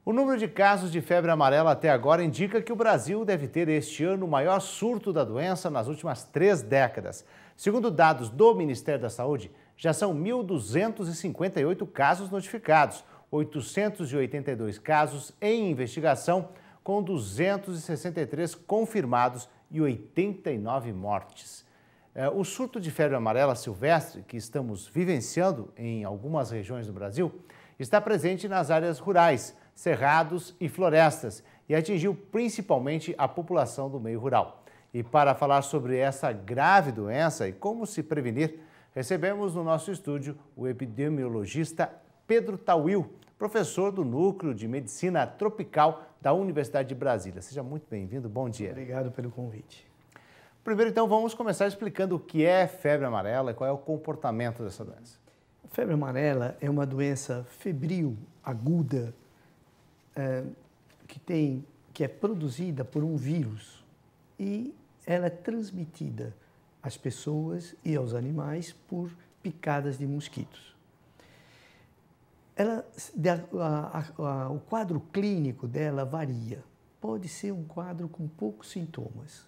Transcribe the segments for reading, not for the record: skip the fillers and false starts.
O número de casos de febre amarela até agora indica que o Brasil deve ter este ano o maior surto da doença nas últimas 3 décadas. Segundo dados do Ministério da Saúde, já são 1.258 casos notificados, 882 casos em investigação, com 263 confirmados e 89 mortes. O surto de febre amarela silvestre que estamos vivenciando em algumas regiões do Brasil está presente nas áreas rurais, cerrados e florestas e atingiu principalmente a população do meio rural. E para falar sobre essa grave doença e como se prevenir, recebemos no nosso estúdio o epidemiologista Pedro Tawil, professor do Núcleo de Medicina Tropical da Universidade de Brasília. Seja muito bem-vindo, bom dia. Obrigado pelo convite. Primeiro, então, vamos começar explicando o que é febre amarela e qual é o comportamento dessa doença. A febre amarela é uma doença febril, aguda, que é produzida por um vírus e ela é transmitida às pessoas e aos animais por picadas de mosquitos. O quadro clínico dela varia. Pode ser um quadro com poucos sintomas,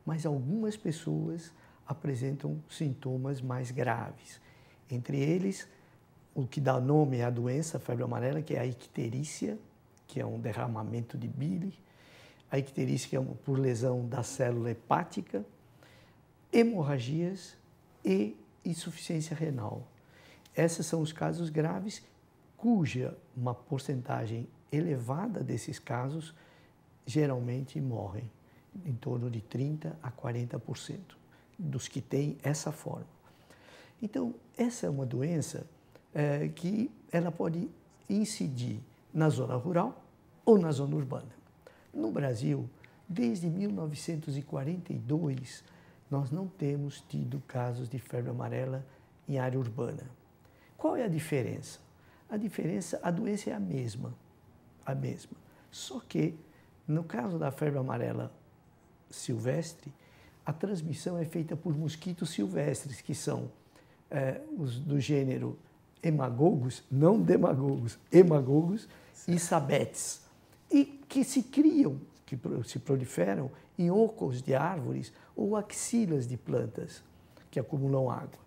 mas algumas pessoas apresentam sintomas mais graves. Entre eles, o que dá nome à doença, a febre amarela, que é a icterícia, que é um derramamento de bile, a icterícia que é por lesão da célula hepática, hemorragias e insuficiência renal. Esses são os casos graves, cuja uma porcentagem elevada desses casos geralmente morrem, em torno de 30% a 40% dos que têm essa forma. Então, essa é uma doença que ela pode incidir na zona rural ou na zona urbana. No Brasil, desde 1942, nós não temos tido casos de febre amarela em área urbana. Qual é a diferença? A doença é a mesma. Só que, no caso da febre amarela silvestre, a transmissão é feita por mosquitos silvestres, que são os do gênero hemagogos, não demagogos, hemagogos e sabetes, e que se criam, que se proliferam em ocos de árvores ou axilas de plantas que acumulam água.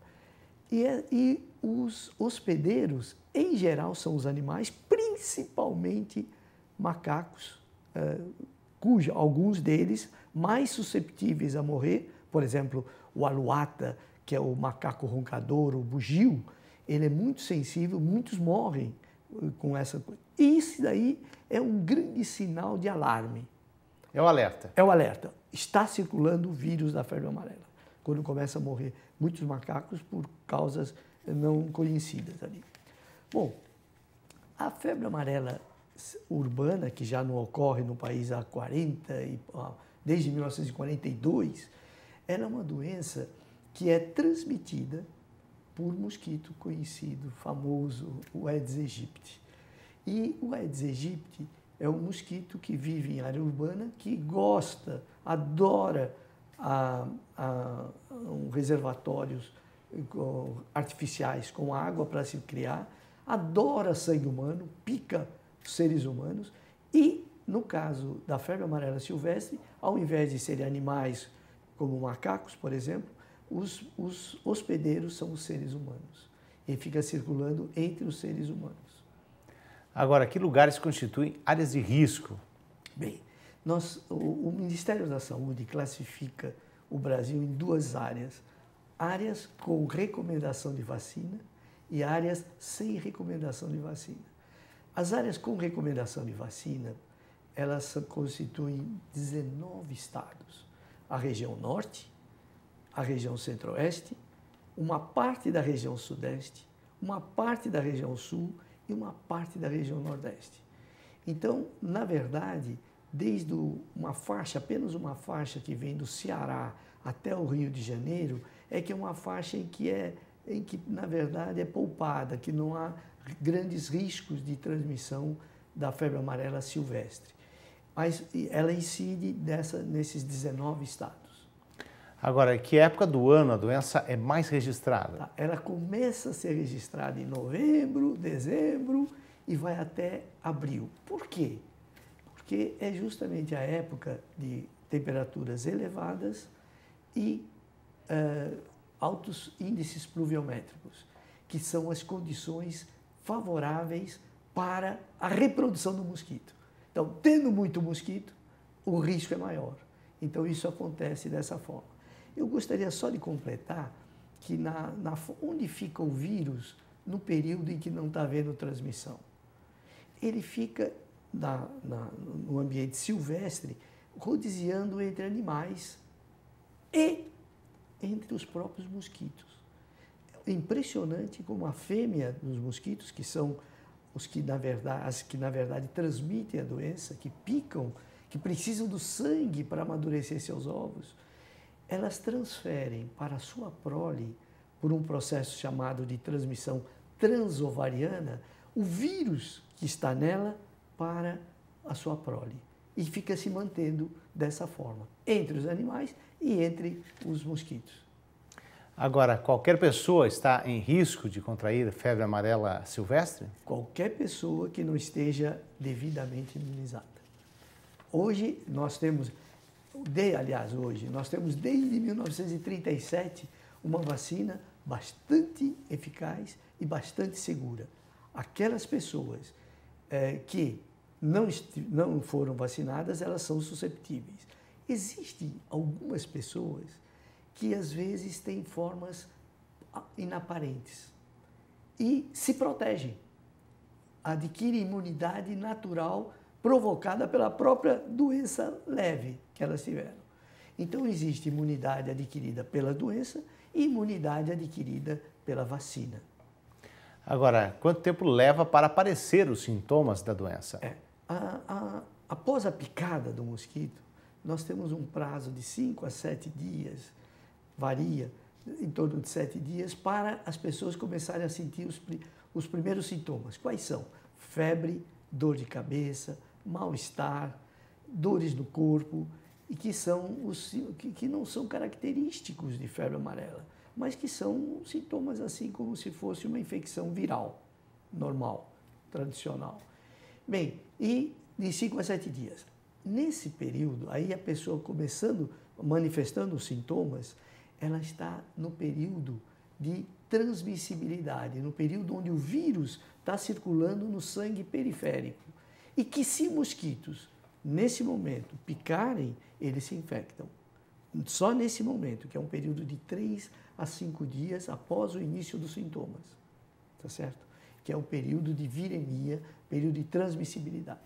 E os hospedeiros, em geral, são os animais, principalmente macacos, alguns deles mais susceptíveis a morrer, por exemplo, o aluata, que é o macaco roncador, o bugio, ele é muito sensível, muitos morrem com essa coisa. E isso daí é um grande sinal de alarme. É o alerta. É o alerta. Está circulando o vírus da febre amarela, quando começa a morrer muitos macacos por causas não conhecidas ali. Bom, a febre amarela urbana, que já não ocorre no país há desde 1942, ela é uma doença que é transmitida por mosquito conhecido, famoso, o Aedes aegypti. E o Aedes aegypti é um mosquito que vive em área urbana, que adora reservatórios artificiais com água para se criar, adora sangue humano, pica seres humanos e, no caso da febre amarela silvestre, ao invés de serem animais como macacos, por exemplo, os hospedeiros são os seres humanos e fica circulando entre os seres humanos. Agora, que lugares constituem áreas de risco? Bem, o Ministério da Saúde classifica o Brasil em 2 áreas. Áreas com recomendação de vacina e áreas sem recomendação de vacina. As áreas com recomendação de vacina, elas constituem 19 estados. A região norte, a região centro-oeste, uma parte da região sudeste, uma parte da região sul e uma parte da região nordeste. Então, na verdade, desde apenas uma faixa que vem do Ceará até o Rio de Janeiro, é que é uma faixa em que, na verdade, é poupada, que não há grandes riscos de transmissão da febre amarela silvestre. Mas ela incide nesses 19 estados. Agora, que época do ano a doença é mais registrada? Ela começa a ser registrada em novembro, dezembro e vai até abril. Por quê? Porque é justamente a época de temperaturas elevadas e altos índices pluviométricos, que são as condições favoráveis para a reprodução do mosquito. Então, tendo muito mosquito, o risco é maior. Então, isso acontece dessa forma. Eu gostaria só de completar que onde fica o vírus no período em que não está havendo transmissão? Ele fica no ambiente silvestre, rodiziando entre animais e entre os próprios mosquitos. É impressionante como a fêmea dos mosquitos, que são as que na verdade transmitem a doença, que picam, que precisam do sangue para amadurecer seus ovos, elas transferem para a sua prole, por um processo chamado de transmissão transovariana, o vírus que está nela para a sua prole. E fica se mantendo dessa forma, entre os animais e entre os mosquitos. Agora, qualquer pessoa está em risco de contrair febre amarela silvestre? Qualquer pessoa que não esteja devidamente imunizada. Hoje nós temos desde 1937 uma vacina bastante eficaz e bastante segura. Aquelas pessoas que não foram vacinadas, elas são susceptíveis. Existem algumas pessoas que às vezes têm formas inaparentes e se protegem, adquirem imunidade natural provocada pela própria doença leve que elas tiveram. Então, existe imunidade adquirida pela doença e imunidade adquirida pela vacina. Agora, quanto tempo leva para aparecer os sintomas da doença? Após a picada do mosquito, nós temos um prazo de 5 a 7 dias, varia em torno de 7 dias, para as pessoas começarem a sentir os primeiros sintomas. Quais são? Febre, dor de cabeça, mal-estar, dores no corpo, e que não são característicos de febre amarela, mas que são sintomas assim como se fosse uma infecção viral, normal, tradicional. Bem, e de 5 a 7 dias. Nesse período, aí a pessoa manifestando os sintomas, ela está no período de transmissibilidade, no período onde o vírus está circulando no sangue periférico. E que se mosquitos, nesse momento, picarem, eles se infectam. Só nesse momento, que é um período de 3 a 5 dias após o início dos sintomas, tá certo? Que é um período de viremia, período de transmissibilidade.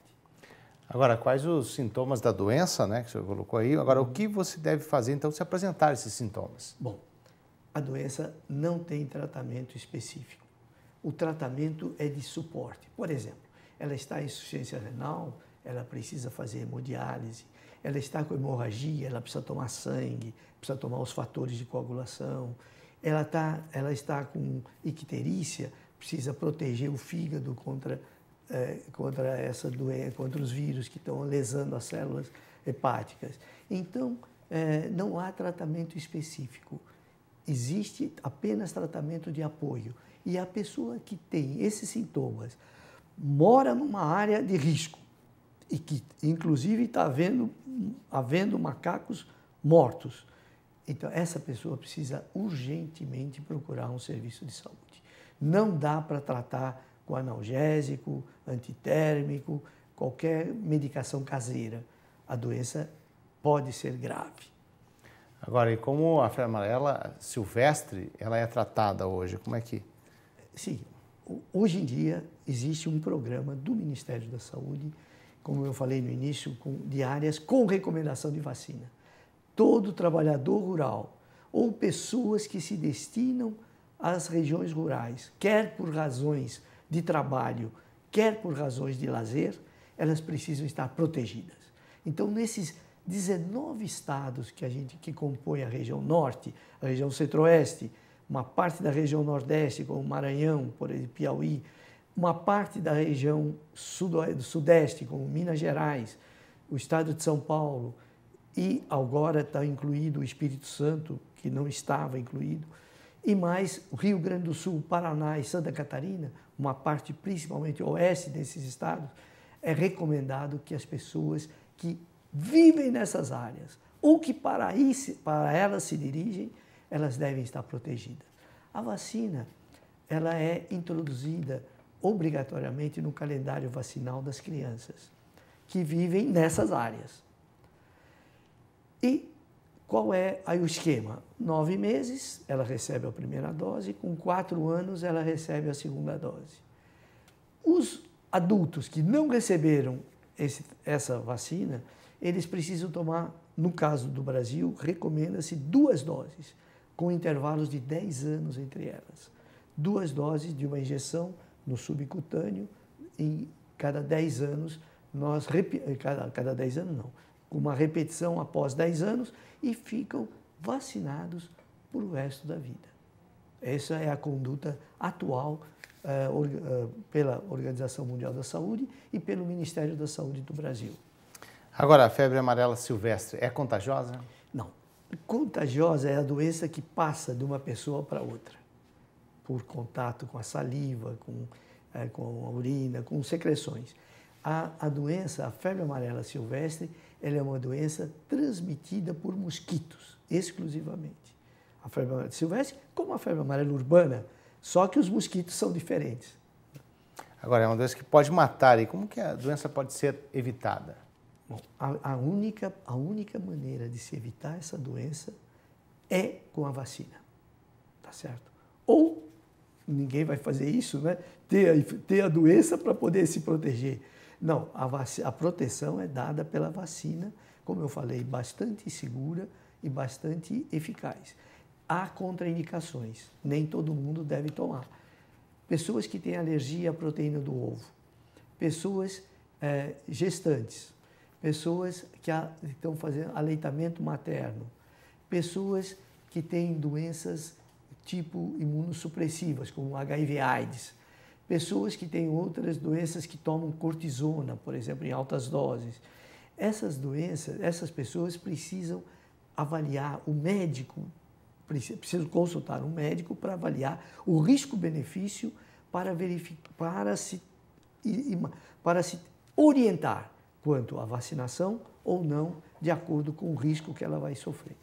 Agora, quais os sintomas da doença, né, que o senhor colocou aí? Agora, o que você deve fazer, então, se apresentar esses sintomas? Bom, a doença não tem tratamento específico. O tratamento é de suporte. Por exemplo, ela está em insuficiência renal, ela precisa fazer hemodiálise, ela está com hemorragia, ela precisa tomar sangue, precisa tomar os fatores de coagulação, ela está com icterícia, precisa proteger o fígado contra essa doença, contra os vírus que estão lesando as células hepáticas. Então, não há tratamento específico. Existe apenas tratamento de apoio. E a pessoa que tem esses sintomas mora numa área de risco e que, inclusive, está havendo macacos mortos. Então, essa pessoa precisa urgentemente procurar um serviço de saúde. Não dá para tratar com analgésico, antitérmico, qualquer medicação caseira. A doença pode ser grave. Agora, e como a febre amarela silvestre, ela é tratada hoje? Como é que... Sim, hoje em dia existe um programa do Ministério da Saúde, como eu falei no início, de áreas com recomendação de vacina. Todo trabalhador rural ou pessoas que se destinam às regiões rurais, quer por razões de trabalho, quer por razões de lazer, elas precisam estar protegidas. Então, nesses 19 estados que compõem a região norte, a região centro-oeste, uma parte da região nordeste, como Maranhão, por exemplo, Piauí, uma parte da região sudeste, como Minas Gerais, o estado de São Paulo, e agora está incluído o Espírito Santo, que não estava incluído. e mais o Rio Grande do Sul, Paraná e Santa Catarina, uma parte principalmente oeste desses estados, é recomendado que as pessoas que vivem nessas áreas ou que para elas se dirigem, elas devem estar protegidas. A vacina, ela é introduzida obrigatoriamente no calendário vacinal das crianças que vivem nessas áreas. E qual é aí o esquema? 9 meses, ela recebe a primeira dose, com 4 anos ela recebe a segunda dose. Os adultos que não receberam essa vacina, eles precisam tomar, no caso do Brasil, recomenda-se 2 doses, com intervalos de 10 anos entre elas. 2 doses de uma injeção no subcutâneo, em cada 10 anos, cada 10 anos não, uma repetição após 10 anos e ficam vacinados para o resto da vida. Essa é a conduta atual pela Organização Mundial da Saúde e pelo Ministério da Saúde do Brasil. Agora, a febre amarela silvestre é contagiosa? Não. Contagiosa é a doença que passa de uma pessoa para outra, por contato com a saliva, com a urina, com secreções. A doença, a febre amarela silvestre, ela é uma doença transmitida por mosquitos, exclusivamente. A febre amarela silvestre, como a febre amarela urbana, só que os mosquitos são diferentes. Agora, é uma doença que pode matar, e como que a doença pode ser evitada? Bom, a única maneira de se evitar essa doença é com a vacina, tá certo? Ou, ninguém vai fazer isso, né? Ter a doença para poder se proteger. Não, a proteção é dada pela vacina, como eu falei, bastante segura e bastante eficaz. Há contraindicações, nem todo mundo deve tomar. Pessoas que têm alergia à proteína do ovo, pessoas gestantes, pessoas que estão fazendo aleitamento materno, pessoas que têm doenças tipo imunossupressivas, como HIV/AIDS, pessoas que têm outras doenças que tomam cortisona, por exemplo, em altas doses. Essas doenças, essas pessoas precisam avaliar, o médico precisa consultar um médico para avaliar o risco-benefício para se orientar quanto à vacinação ou não, de acordo com o risco que ela vai sofrer.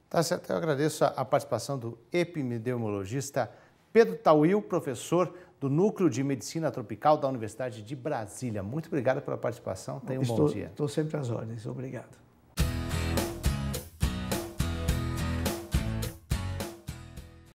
Tá certo, eu agradeço a participação do epidemiologista Pedro Tawil, professor do Núcleo de Medicina Tropical da Universidade de Brasília. Muito obrigado pela participação, tenha um bom dia. Estou sempre às ordens, obrigado.